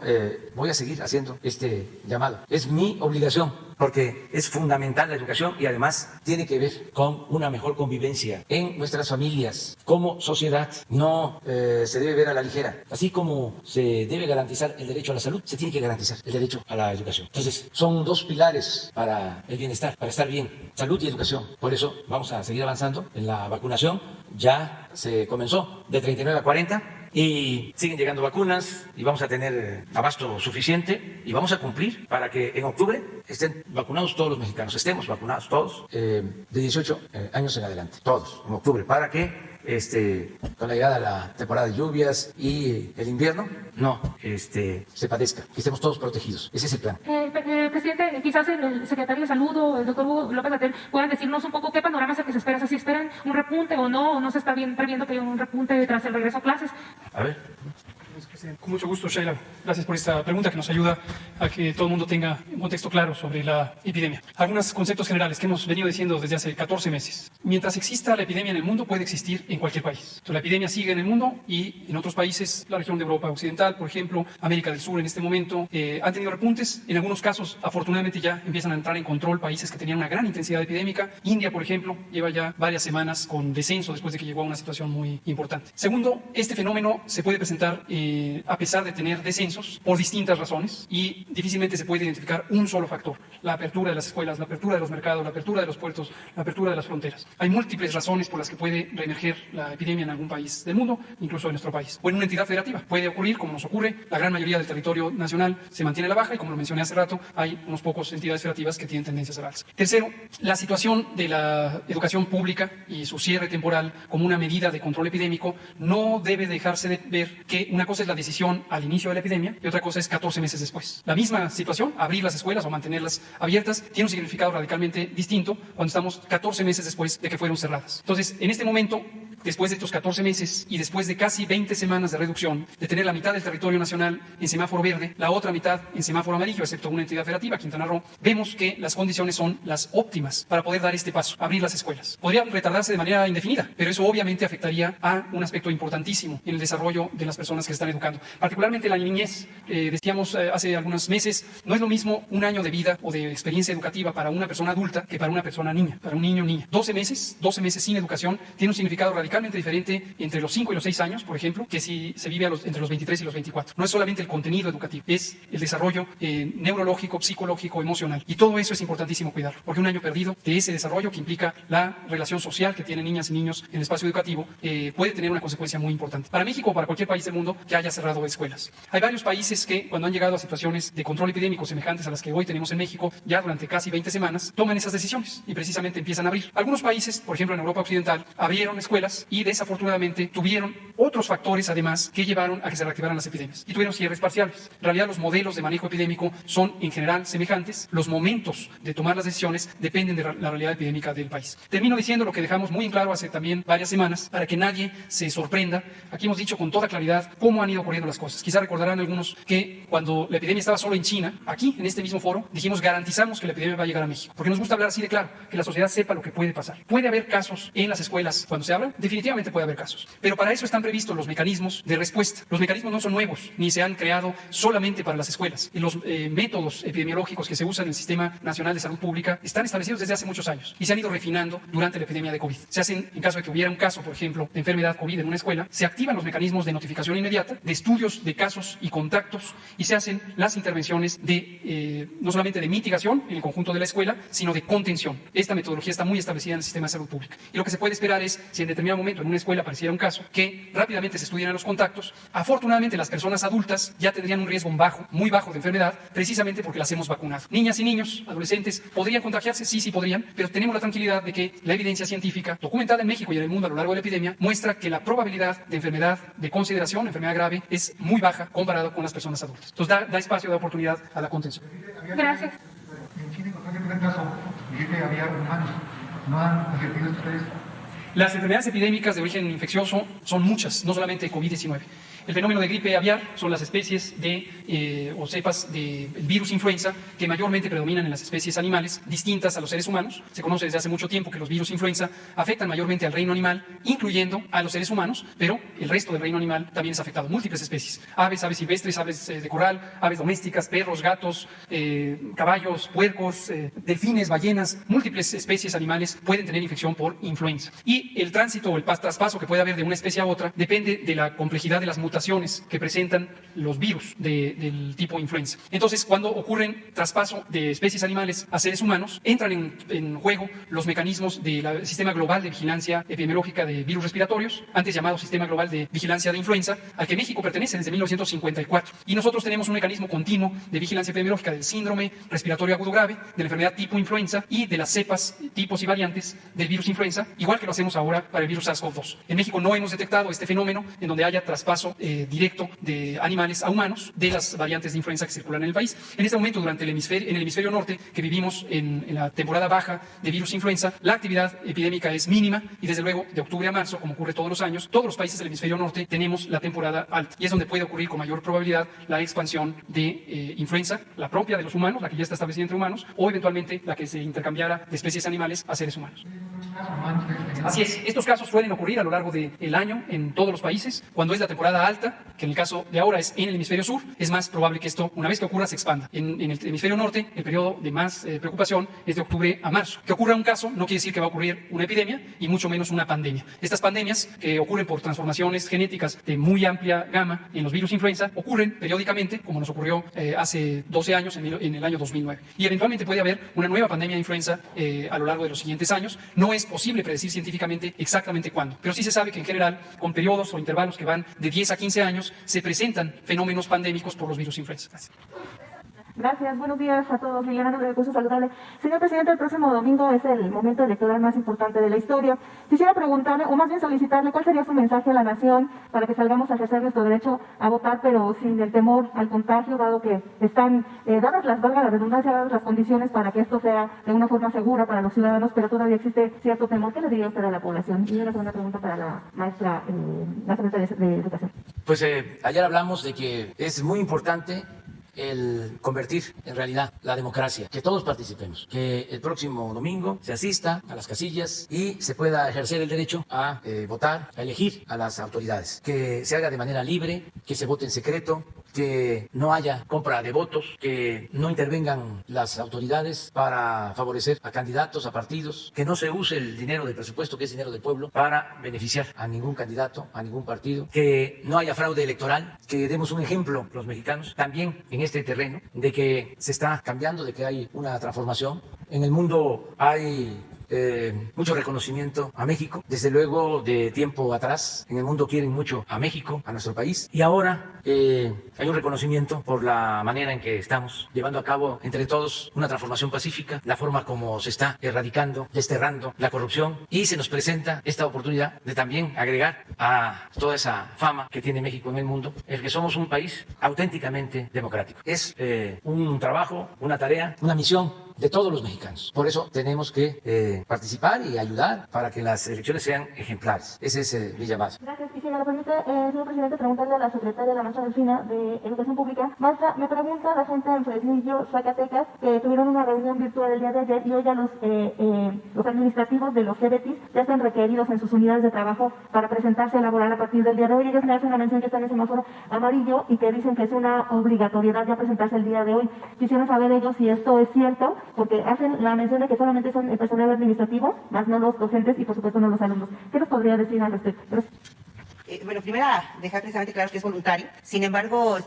voy a seguir haciendo este llamado. Es mi obligación porque es fundamental la educación y además tiene que ver con una mejor convivencia en nuestras familias como sociedad. No se debe ver a la ligera. Así como se debe garantizar el derecho a la salud, se tiene que garantizar el derecho a la educación. Entonces, son dos pilares para el bienestar, para estar bien, salud y educación. Por eso vamos a seguir avanzando en la vacunación. Ya se comenzó de 39 a 40 y siguen llegando vacunas y vamos a tener abasto suficiente y vamos a cumplir para que en octubre estén vacunados todos los mexicanos, estemos vacunados todos de 18 años en adelante, todos en octubre, para que con la llegada de la temporada de lluvias y el invierno, se padezca, que estemos todos protegidos. Ese es el plan. Presidente, quizás el secretario de Salud o el doctor Hugo López-Gatell puedan decirnos un poco qué panorama es el que se espera, o sea, si esperan un repunte o no se está previendo que haya un repunte tras el regreso a clases. A ver. Con mucho gusto, Sheila. Gracias por esta pregunta que nos ayuda a que todo el mundo tenga un contexto claro sobre la epidemia. Algunos conceptos generales que hemos venido diciendo desde hace 14 meses. Mientras exista la epidemia en el mundo, puede existir en cualquier país. Entonces, la epidemia sigue en el mundo y en otros países, la región de Europa Occidental, por ejemplo, América del Sur en este momento, han tenido repuntes. En algunos casos, afortunadamente, ya empiezan a entrar en control países que tenían una gran intensidad epidémica. India, por ejemplo, lleva ya varias semanas con descenso después de que llegó a una situación muy importante. Segundo, este fenómeno se puede presentar a pesar de tener descensos por distintas razones y difícilmente se puede identificar un solo factor. La apertura de las escuelas, la apertura de los mercados, la apertura de los puertos, la apertura de las fronteras. Hay múltiples razones por las que puede reemerger la epidemia en algún país del mundo, incluso en nuestro país. O en una entidad federativa. Puede ocurrir, como nos ocurre, la gran mayoría del territorio nacional se mantiene a la baja y, como lo mencioné hace rato, hay unos pocos entidades federativas que tienen tendencias al alza. Tercero, la situación de la educación pública y su cierre temporal como una medida de control epidémico no debe dejarse de ver que una cosa es la decisión al inicio de la epidemia y otra cosa es 14 meses después. La misma situación, abrir las escuelas o mantenerlas abiertas, tiene un significado radicalmente distinto cuando estamos 14 meses después de que fueron cerradas. Entonces, en este momento, después de estos 14 meses y después de casi 20 semanas de reducción, de tener la mitad del territorio nacional en semáforo verde, la otra mitad en semáforo amarillo, excepto una entidad federativa, Quintana Roo, vemos que las condiciones son las óptimas para poder dar este paso, abrir las escuelas. Podría retardarse de manera indefinida, pero eso obviamente afectaría a un aspecto importantísimo en el desarrollo de las personas que se están educando. Particularmente la niñez, decíamos hace algunos meses, no es lo mismo un año de vida o de experiencia educativa para una persona adulta que para una persona niña, para un niño o niña. 12 meses sin educación tiene un significado radical radicalmente diferente entre los 5 y los 6 años, por ejemplo, que si se vive entre los 23 y los 24. No es solamente el contenido educativo, es el desarrollo neurológico, psicológico, emocional. Y todo eso es importantísimo cuidar, porque un año perdido de ese desarrollo que implica la relación social que tienen niñas y niños en el espacio educativo puede tener una consecuencia muy importante. Para México o para cualquier país del mundo que haya cerrado escuelas. Hay varios países que, cuando han llegado a situaciones de control epidémico semejantes a las que hoy tenemos en México, ya durante casi 20 semanas, toman esas decisiones y precisamente empiezan a abrir. Algunos países, por ejemplo en Europa Occidental, abrieron escuelas y desafortunadamente tuvieron otros factores además que llevaron a que se reactivaran las epidemias y tuvieron cierres parciales. En realidad los modelos de manejo epidémico son en general semejantes. Los momentos de tomar las decisiones dependen de la realidad epidémica del país. Termino diciendo lo que dejamos muy en claro hace también varias semanas para que nadie se sorprenda. Aquí hemos dicho con toda claridad cómo han ido ocurriendo las cosas. Quizá recordarán algunos que cuando la epidemia estaba solo en China, aquí en este mismo foro, dijimos garantizamos que la epidemia va a llegar a México, porque nos gusta hablar así de claro, que la sociedad sepa lo que puede pasar. ¿Puede haber casos en las escuelas cuando se abran? Definitivamente puede haber casos, pero para eso están previstos los mecanismos de respuesta. Los mecanismos no son nuevos, ni se han creado solamente para las escuelas. Y los métodos epidemiológicos que se usan en el Sistema Nacional de Salud Pública están establecidos desde hace muchos años y se han ido refinando durante la epidemia de COVID. Se hacen, en caso de que hubiera un caso, por ejemplo, de enfermedad COVID en una escuela, se activan los mecanismos de notificación inmediata, de estudios de casos y contactos, y se hacen las intervenciones de no solamente de mitigación en el conjunto de la escuela, sino de contención. Esta metodología está muy establecida en el sistema de salud pública. Y lo que se puede esperar es, si en determinado momento en una escuela apareciera un caso, que rápidamente se estudiaran los contactos. Afortunadamente, las personas adultas ya tendrían un riesgo bajo, muy bajo de enfermedad, precisamente porque las hemos vacunado. Niñas y niños, adolescentes, ¿podrían contagiarse? Sí podrían, pero tenemos la tranquilidad de que la evidencia científica, documentada en México y en el mundo a lo largo de la epidemia, muestra que la probabilidad de enfermedad de consideración, enfermedad grave, es muy baja comparado con las personas adultas. Entonces da espacio, da oportunidad a la contención. Gracias. En Chile, en cualquier caso, dijiste que había humanos. ¿No han advertido ustedes? Las enfermedades epidémicas de origen infeccioso son muchas, no solamente COVID-19. El fenómeno de gripe aviar son las especies o cepas del virus influenza que mayormente predominan en las especies animales distintas a los seres humanos. Se conoce desde hace mucho tiempo que los virus influenza afectan mayormente al reino animal, incluyendo a los seres humanos, pero el resto del reino animal también es afectado. Múltiples especies, aves silvestres, aves de corral, aves domésticas, perros, gatos, caballos, puercos, delfines, ballenas, múltiples especies animales pueden tener infección por influenza. Y el tránsito o el traspaso que puede haber de una especie a otra depende de la complejidad de las mutaciones que presentan los virus del tipo influenza. Entonces, cuando ocurren traspaso de especies animales a seres humanos, entran en juego los mecanismos del Sistema Global de Vigilancia Epidemiológica de Virus Respiratorios, antes llamado Sistema Global de Vigilancia de Influenza, al que México pertenece desde 1954. Y nosotros tenemos un mecanismo continuo de vigilancia epidemiológica del síndrome respiratorio agudo grave, de la enfermedad tipo influenza y de las cepas, tipos y variantes del virus influenza, igual que lo hacemos ahora para el virus SARS-CoV-2. En México no hemos detectado este fenómeno en donde haya traspaso directo de animales a humanos de las variantes de influenza que circulan en el país. En este momento, en el hemisferio norte, que vivimos en la temporada baja de virus influenza, la actividad epidémica es mínima y desde luego de octubre a marzo, como ocurre todos los años, todos los países del hemisferio norte tenemos la temporada alta y es donde puede ocurrir con mayor probabilidad la expansión de influenza, la propia de los humanos, la que ya está establecida entre humanos, o eventualmente la que se intercambiara de especies animales a seres humanos. Así es, estos casos suelen ocurrir a lo largo del año en todos los países. Cuando es la temporada alta, que en el caso de ahora es en el hemisferio sur, es más probable que esto, una vez que ocurra, se expanda. En el hemisferio norte, el periodo de más preocupación es de octubre a marzo. Que ocurra un caso no quiere decir que va a ocurrir una epidemia y mucho menos una pandemia. Estas pandemias, que ocurren por transformaciones genéticas de muy amplia gama en los virus influenza, ocurren periódicamente, como nos ocurrió hace 12 años, en el año 2009. Y eventualmente puede haber una nueva pandemia de influenza a lo largo de los siguientes años. No es posible predecir científicamente exactamente cuándo, pero sí se sabe que en general, con periodos o intervalos que van de 10 a 15 años, se presentan fenómenos pandémicos por los virus influenza. Gracias, buenos días a todos. Liliana de Recursos Saludable. Señor presidente, el próximo domingo es el momento electoral más importante de la historia. Quisiera preguntarle, o más bien solicitarle, cuál sería su mensaje a la nación para que salgamos a ejercer nuestro derecho a votar, pero sin el temor al contagio, dado que están dadas valga la redundancia, dadas las condiciones para que esto sea de una forma segura para los ciudadanos, pero todavía existe cierto temor. ¿Qué le diría usted a la población? Y una segunda pregunta para la maestra, la secretaria de Educación. Pues ayer hablamos de que es muy importante el convertir en realidad la democracia, que todos participemos, que el próximo domingo se asista a las casillas y se pueda ejercer el derecho a votar, a elegir a las autoridades, que se haga de manera libre, que se vote en secreto, que no haya compra de votos, que no intervengan las autoridades para favorecer a candidatos, a partidos, que no se use el dinero del presupuesto, que es dinero del pueblo, para beneficiar a ningún candidato, a ningún partido, que no haya fraude electoral, que demos un ejemplo los mexicanos también en este terreno de que se está cambiando, de que hay una transformación. En el mundo hay mucho reconocimiento a México. Desde luego, de tiempo atrás, en el mundo quieren mucho a México, a nuestro país. Y ahora hay un reconocimiento por la manera en que estamos llevando a cabo entre todos una transformación pacífica, la forma como se está erradicando, desterrando la corrupción. Y se nos presenta esta oportunidad de también agregar a toda esa fama que tiene México en el mundo, el que somos un país auténticamente democrático. Es un trabajo, una tarea, una misión de todos los mexicanos. Por eso tenemos que participar y ayudar para que las elecciones sean ejemplares. Ese es mi llamado. Gracias. Y si me lo permite, señor presidente, preguntarle a la secretaria, la maestra Delfina, de Educación Pública. Maestra, me pregunta la gente en Fresnillo, Zacatecas, que tuvieron una reunión virtual el día de ayer y hoy ya los administrativos de los CBTs ya están requeridos en sus unidades de trabajo para presentarse a laborar a partir del día de hoy. Ellos me hacen la mención que están en el semáforo amarillo y que dicen que es una obligatoriedad ya presentarse el día de hoy. Quisieron saber ellos si esto es cierto, porque hacen la mención de que solamente son el personal administrativo, más no los docentes y por supuesto no los alumnos. ¿Qué nos podría decir al respecto? Gracias. Bueno, primero dejar precisamente claro que es voluntario. Sin embargo,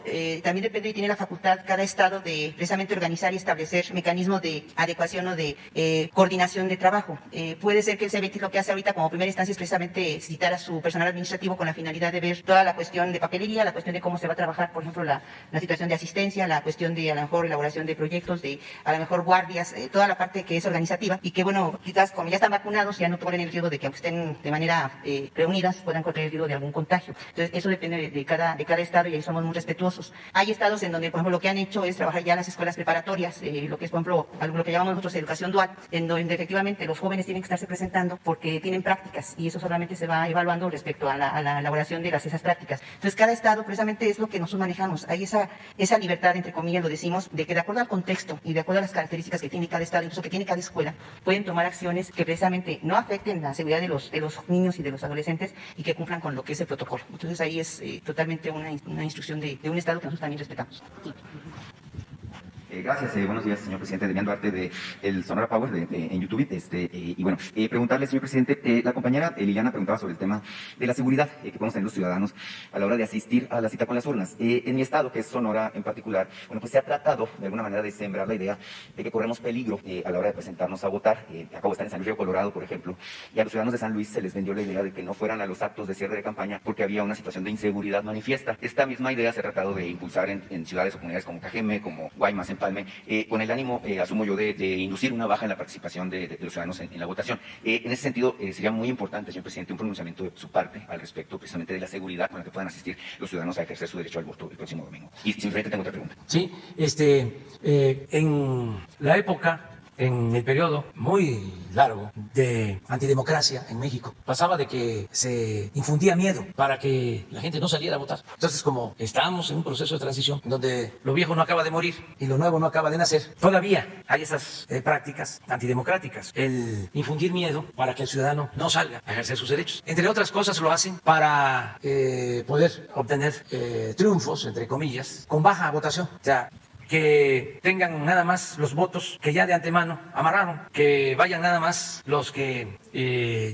también depende y tiene la facultad cada estado de precisamente organizar y establecer mecanismos de adecuación o de coordinación de trabajo. Puede ser que el CBT lo que hace ahorita como primera instancia es precisamente citar a su personal administrativo con la finalidad de ver toda la cuestión de papelería, la cuestión de cómo se va a trabajar, por ejemplo, la situación de asistencia, la cuestión de a lo mejor elaboración de proyectos, de a lo mejor guardias, toda la parte que es organizativa y que, bueno, quizás como ya están vacunados ya no corren el riesgo de que aunque estén de manera reunidas puedan correr el riesgo de algún contagio. Entonces, eso depende de cada estado y ahí somos muy respetuosos. Hay estados en donde, por ejemplo, lo que han hecho es trabajar ya en las escuelas preparatorias, lo que es, por ejemplo, lo que llamamos nosotros educación dual, en donde efectivamente los jóvenes tienen que estarse presentando porque tienen prácticas y eso solamente se va evaluando respecto a la elaboración de esas prácticas. Entonces, cada estado precisamente es lo que nosotros manejamos. Hay esa libertad, entre comillas, lo decimos, de que de acuerdo al contexto y de acuerdo a las características que tiene cada estado, incluso que tiene cada escuela, pueden tomar acciones que precisamente no afecten la seguridad de los niños y de los adolescentes y que cumplan con lo que es el protocolo. Entonces ahí es totalmente una instrucción de un Estado que nosotros también respetamos. Sí. Gracias, buenos días, señor presidente. Demián Duarte de el Sonora Power en YouTube. Y bueno, preguntarle, señor presidente, la compañera Liliana preguntaba sobre el tema de la seguridad que podemos tener los ciudadanos a la hora de asistir a la cita con las urnas. En mi estado, que es Sonora en particular, bueno, pues se ha tratado de alguna manera de sembrar la idea de que corremos peligro a la hora de presentarnos a votar. Acabo de estar en San Luis Río Colorado, por ejemplo, y a los ciudadanos de San Luis se les vendió la idea de que no fueran a los actos de cierre de campaña porque había una situación de inseguridad manifiesta. Esta misma idea se ha tratado de impulsar en ciudades o comunidades como Cajeme, como Guaymas, en Palme, con el ánimo, asumo yo, de inducir una baja en la participación de los ciudadanos en la votación. En ese sentido, sería muy importante, señor presidente, un pronunciamiento de su parte al respecto precisamente de la seguridad con la que puedan asistir los ciudadanos a ejercer su derecho al voto el próximo domingo. Y simplemente tengo otra pregunta. Sí, en la época, en el periodo muy largo de antidemocracia en México, pasaba de que se infundía miedo para que la gente no saliera a votar. Entonces, como estamos en un proceso de transición donde lo viejo no acaba de morir y lo nuevo no acaba de nacer, todavía hay esas prácticas antidemocráticas, el infundir miedo para que el ciudadano no salga a ejercer sus derechos. Entre otras cosas lo hacen para poder obtener triunfos, entre comillas, con baja votación. O sea, que tengan nada más los votos que ya de antemano amarraron, que vayan nada más los que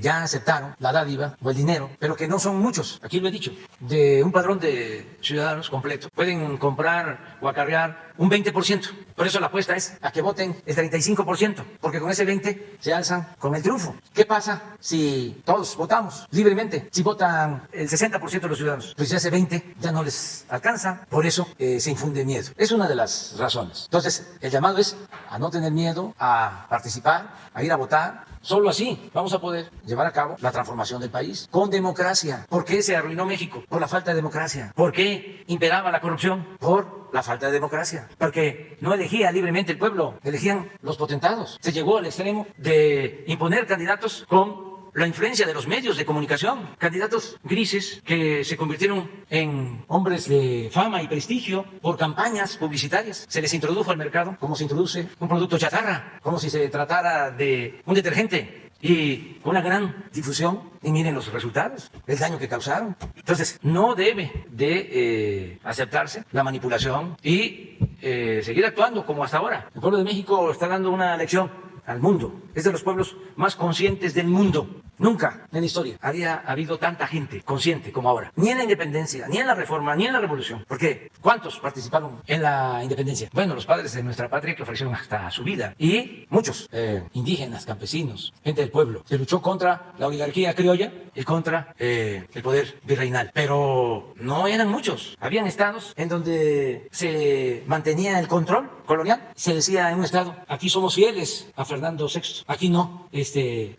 ya aceptaron la dádiva o el dinero, pero que no son muchos. Aquí lo he dicho, de un padrón de ciudadanos completo pueden comprar o acarrear un 20%. Por eso la apuesta es a que voten el 35%, porque con ese 20% se alzan con el triunfo. ¿Qué pasa si todos votamos libremente? Si votan el 60% de los ciudadanos, pues ese 20% ya no les alcanza. Por eso se infunde miedo. Es una de las razones. Entonces, el llamado es a no tener miedo, a participar, a ir a votar. Solo así vamos a poder llevar a cabo la transformación del país con democracia. ¿Por qué se arruinó México? Por la falta de democracia. ¿Por qué imperaba la corrupción? Por la falta de democracia. Porque no elegía libremente el pueblo, elegían los potentados. Se llegó al extremo de imponer candidatos con la influencia de los medios de comunicación, candidatos grises que se convirtieron en hombres de fama y prestigio por campañas publicitarias. Se les introdujo al mercado como se introduce un producto chatarra, como si se tratara de un detergente y con una gran difusión, y miren los resultados, el daño que causaron. Entonces, no debe de aceptarse la manipulación y seguir actuando como hasta ahora. El pueblo de México está dando una lección al mundo. Es de los pueblos más conscientes del mundo. Nunca en la historia había habido tanta gente consciente como ahora. Ni en la independencia, ni en la reforma, ni en la revolución. ¿Por qué? ¿Cuántos participaron en la independencia? Bueno, los padres de nuestra patria que ofrecieron hasta su vida. Y muchos indígenas, campesinos, gente del pueblo, que luchó contra la oligarquía criolla y contra el poder virreinal. Pero no eran muchos. Habían estados en donde se mantenía el control colonial. Se decía en un estado, aquí somos fieles a Fernando VI. Aquí no.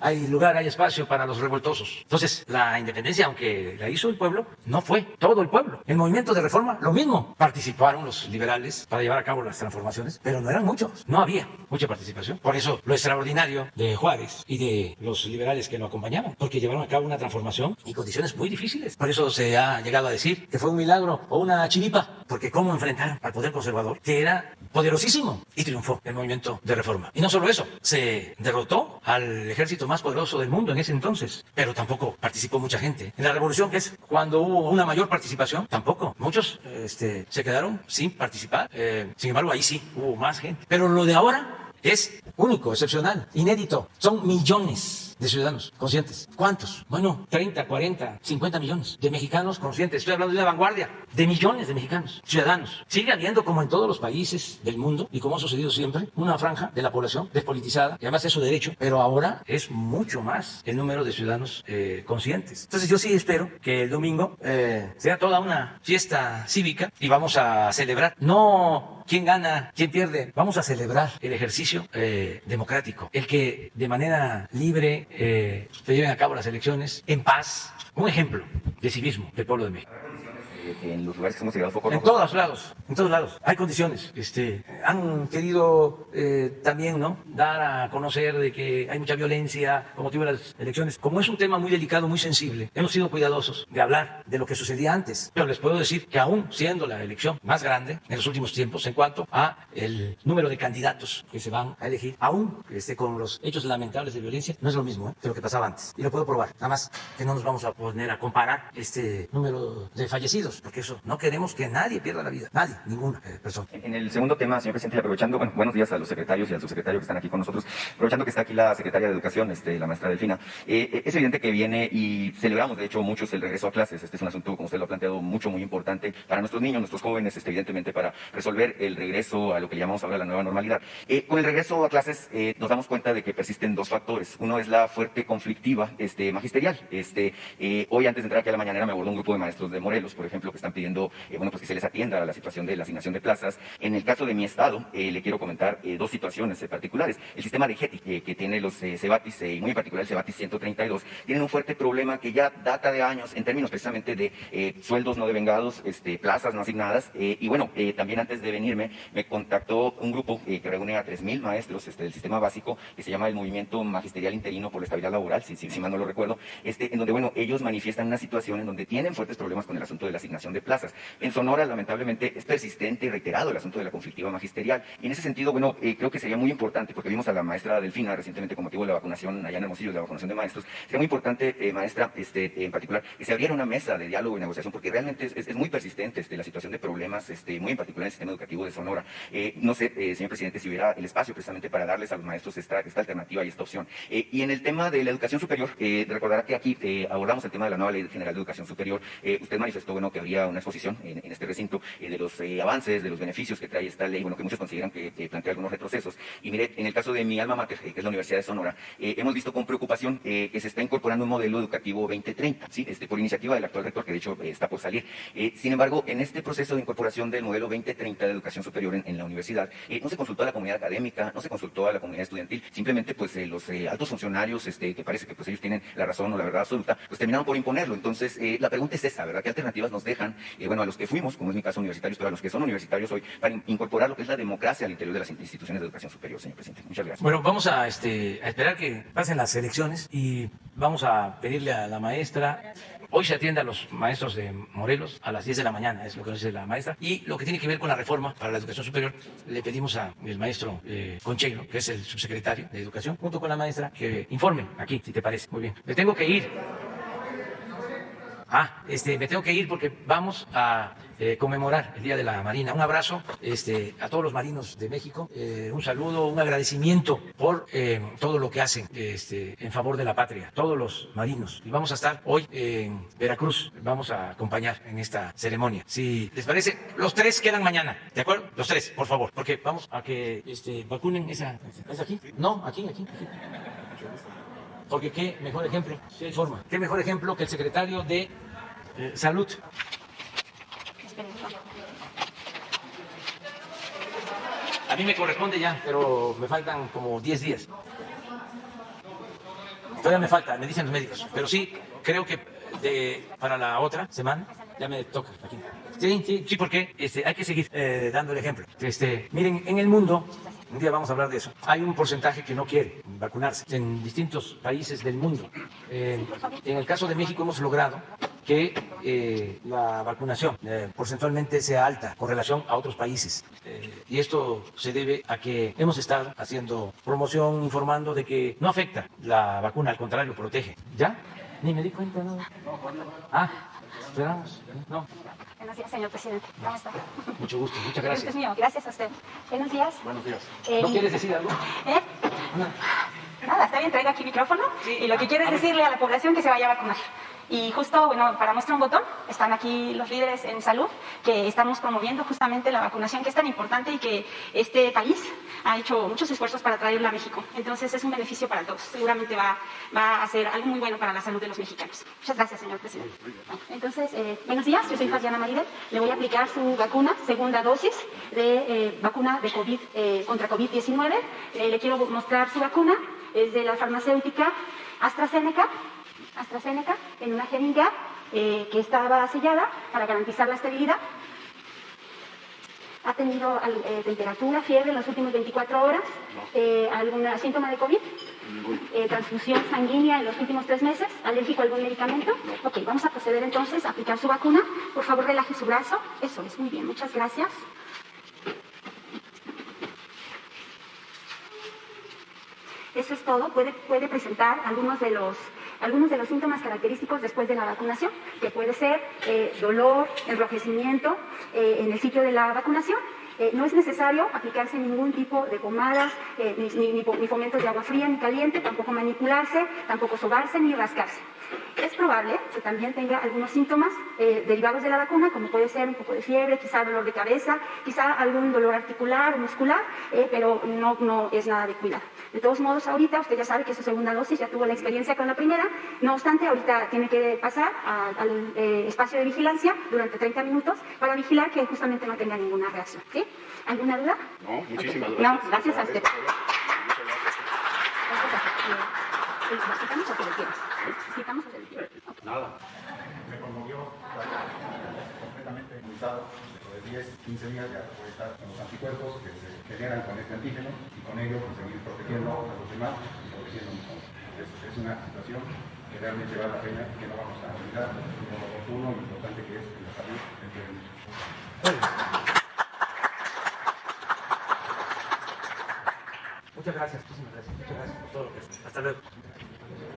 Hay lugar, hay espacio para los revoltosos. Entonces, la independencia, aunque la hizo el pueblo, no fue todo el pueblo. El movimiento de reforma, lo mismo. Participaron los liberales para llevar a cabo las transformaciones, pero no eran muchos. No había mucha participación. Por eso, lo extraordinario de Juárez y de los liberales que lo acompañaban, porque llevaron a cabo una transformación en condiciones muy difíciles. Por eso se ha llegado a decir que fue un milagro o una chiripa, porque cómo enfrentaron al poder conservador, que era poderosísimo, y triunfó el movimiento de reforma. Y no solo eso, se derrotó al ejército más poderoso del mundo en ese entonces, pero tampoco participó mucha gente. En la revolución, que es cuando hubo una mayor participación, tampoco. Muchos se quedaron sin participar. Sin embargo, ahí sí hubo más gente. Pero lo de ahora es único, excepcional, inédito. Son millones de ciudadanos conscientes. ¿Cuántos? Bueno, 30, 40, 50 millones de mexicanos conscientes. Estoy hablando de una vanguardia de millones de mexicanos, ciudadanos. Sigue habiendo, como en todos los países del mundo, y como ha sucedido siempre, una franja de la población despolitizada, y además es su derecho, pero ahora es mucho más el número de ciudadanos conscientes. Entonces yo sí espero que el domingo sea toda una fiesta cívica y vamos a celebrar, no quién gana, quién pierde, vamos a celebrar el ejercicio democrático, el que de manera libre se lleven a cabo las elecciones en paz, un ejemplo de civismo del pueblo de México. En los lugares que hemos llegado foco rojo. En todos lados, hay condiciones. Han querido también, ¿no?, dar a conocer de que hay mucha violencia con motivo de las elecciones. Como es un tema muy delicado, muy sensible, hemos sido cuidadosos de hablar de lo que sucedía antes. Pero les puedo decir que aún siendo la elección más grande en los últimos tiempos en cuanto a el número de candidatos que se van a elegir, aún con los hechos lamentables de violencia, no es lo mismo que lo que pasaba antes. Y lo puedo probar. Nada más que no nos vamos a poner a comparar este número de fallecidos, porque eso no queremos que nadie pierda la vida, nadie, ninguna persona. En el segundo tema, señor presidente, aprovechando, bueno, buenos días a los secretarios y al subsecretario que están aquí con nosotros, aprovechando que está aquí la secretaria de Educación, la maestra Delfina, es evidente que viene y celebramos, de hecho, muchos el regreso a clases. Este es un asunto, como usted lo ha planteado, mucho, muy importante para nuestros niños, nuestros jóvenes, evidentemente para resolver el regreso a lo que llamamos ahora la nueva normalidad. Con el regreso a clases nos damos cuenta de que persisten dos factores. Uno es la fuerte conflictiva magisterial. Hoy, antes de entrar aquí a la mañanera, me abordó un grupo de maestros de Morelos, por ejemplo, que están pidiendo pues que se les atienda a la situación de la asignación de plazas. En el caso de mi estado, le quiero comentar dos situaciones particulares. El sistema de GETI, que tiene los CEBATIS, y muy en particular el CEBATIS 132, tienen un fuerte problema que ya data de años en términos precisamente de sueldos no devengados, plazas no asignadas. Y bueno, también antes de venirme, me contactó un grupo que reúne a 3,000 maestros del sistema básico, que se llama el Movimiento Magisterial Interino por la Estabilidad Laboral, si mal no lo recuerdo, en donde, bueno, ellos manifiestan una situación en donde tienen fuertes problemas con el asunto de la asignación de plazas. En Sonora, lamentablemente, es persistente y reiterado el asunto de la conflictiva magisterial. Y en ese sentido, bueno, creo que sería muy importante, porque vimos a la maestra Delfina recientemente con motivo de la vacunación allá en Hermosillo, de la vacunación de maestros. Sería muy importante, maestra, en particular, que se abriera una mesa de diálogo y negociación, porque realmente es muy persistente la situación de problemas, muy en particular en el sistema educativo de Sonora. No sé, señor presidente, si hubiera el espacio precisamente para darles a los maestros esta alternativa y esta opción. Y en el tema de la educación superior, recordará que aquí abordamos el tema de la nueva Ley General de Educación Superior. Usted manifestó, bueno, que habría una exposición en este recinto de los avances, de los beneficios que trae esta ley, bueno, que muchos consideran que plantea algunos retrocesos. Y mire, en el caso de mi alma mater, que es la Universidad de Sonora, hemos visto con preocupación que se está incorporando un modelo educativo 2030, ¿sí? Por iniciativa del actual rector, que de hecho está por salir. Sin embargo, en este proceso de incorporación del modelo 2030 de educación superior en la universidad, no se consultó a la comunidad académica, no se consultó a la comunidad estudiantil, simplemente pues los altos funcionarios, que parece que pues ellos tienen la razón o la verdad absoluta, pues terminaron por imponerlo. Entonces, la pregunta es esa, ¿verdad? ¿Qué alternativas nos dejan, bueno, a los que fuimos, como es mi caso, universitarios, pero a los que son universitarios hoy, para incorporar lo que es la democracia al interior de las instituciones de educación superior, señor presidente? Muchas gracias. Bueno, vamos a esperar que pasen las elecciones y vamos a pedirle a la maestra Hoy se atiende a los maestros de Morelos a las 10 de la mañana, es lo que dice la maestra. Y lo que tiene que ver con la reforma para la educación superior, le pedimos al maestro Concheiro, que es el subsecretario de Educación, junto con la maestra, que informe aquí, si te parece. Muy bien. Me tengo que ir. Me tengo que ir porque vamos a conmemorar el Día de la Marina. Un abrazo a todos los marinos de México, un saludo, un agradecimiento por todo lo que hacen en favor de la patria, todos los marinos. Y vamos a estar hoy en Veracruz, vamos a acompañar en esta ceremonia. Si les parece, los 3 quedan mañana, ¿de acuerdo? Los 3, por favor, porque vamos a que vacunen esa... ¿Es aquí? No, aquí. Porque qué mejor ejemplo, qué forma, qué mejor ejemplo que el secretario de Salud. A mí me corresponde ya, pero me faltan como 10 días. Todavía me falta, me dicen los médicos, pero sí, creo que para la otra semana ya me toca aquí. Sí, porque hay que seguir dando el ejemplo. Miren, en el mundo, un día vamos a hablar de eso, hay un porcentaje que no quiere vacunarse en distintos países del mundo. En el caso de México hemos logrado que la vacunación porcentualmente sea alta con relación a otros países. Y esto se debe a que hemos estado haciendo promoción, informando de que no afecta la vacuna, al contrario, protege. ¿Ya? Ni me di cuenta, ¿no? Esperamos. No. Buenos días, señor presidente. ¿Cómo está? Mucho gusto, muchas gracias. Es mío, gracias a usted. Buenos días. Buenos días. ¿No quieres decir algo? Nada, está bien, traigo aquí micrófono. Sí. Y lo que quiero es decirle a la población que se vaya a vacunar. Y justo, para muestra un botón, están aquí los líderes en salud que estamos promoviendo justamente la vacunación, que es tan importante y que este país ha hecho muchos esfuerzos para traerla a México. Entonces es un beneficio para todos. Seguramente va a ser algo muy bueno para la salud de los mexicanos. Muchas gracias, señor presidente. Entonces, buenos días, yo soy Fabiana Maribel. Le voy a aplicar su vacuna, segunda dosis de vacuna de COVID, contra COVID-19. Le quiero mostrar su vacuna. Es de la farmacéutica AstraZeneca, en una jeringa que estaba sellada para garantizar la estabilidad. ¿Ha tenido temperatura, fiebre en las últimas 24 horas? ¿Algún síntoma de COVID? ¿Transfusión sanguínea en los últimos 3 meses? ¿Alérgico a algún medicamento? Ok, vamos a proceder entonces a aplicar su vacuna. Por favor, relaje su brazo. Eso es, muy bien, muchas gracias. Eso es todo. Puede presentar algunos de los síntomas característicos después de la vacunación, que puede ser dolor, enrojecimiento en el sitio de la vacunación. No es necesario aplicarse ningún tipo de pomadas, ni fomentos de agua fría ni caliente, tampoco manipularse, tampoco sobarse ni rascarse. Es probable que también tenga algunos síntomas derivados de la vacuna, como puede ser un poco de fiebre, quizá dolor de cabeza, quizá algún dolor articular o muscular, pero no es nada de cuidado. De todos modos, ahorita usted ya sabe que su segunda dosis ya tuvo la experiencia con la primera, no obstante, ahorita tiene que pasar al espacio de vigilancia durante 30 minutos para vigilar que justamente no tenga ninguna reacción. ¿Sí? ¿Alguna duda? No, muchísimas gracias. No, gracias a usted. ¿Lo quitamos o qué le quieres? ¿Quitamos o qué le quieres? Nada. Me conmovió completamente inmunizado. Dentro de 10, 15 días ya puede estar con los anticuerpos que se generan con este antígeno y con ello pues, seguir protegiendo a los demás y protegiendo a nosotros. Es una situación que realmente vale la pena y que no vamos a olvidar lo oportuno y lo importante que es en la salud del mundo. Muchas gracias, muchísimas gracias. Muchas gracias por todo lo que... Hasta luego.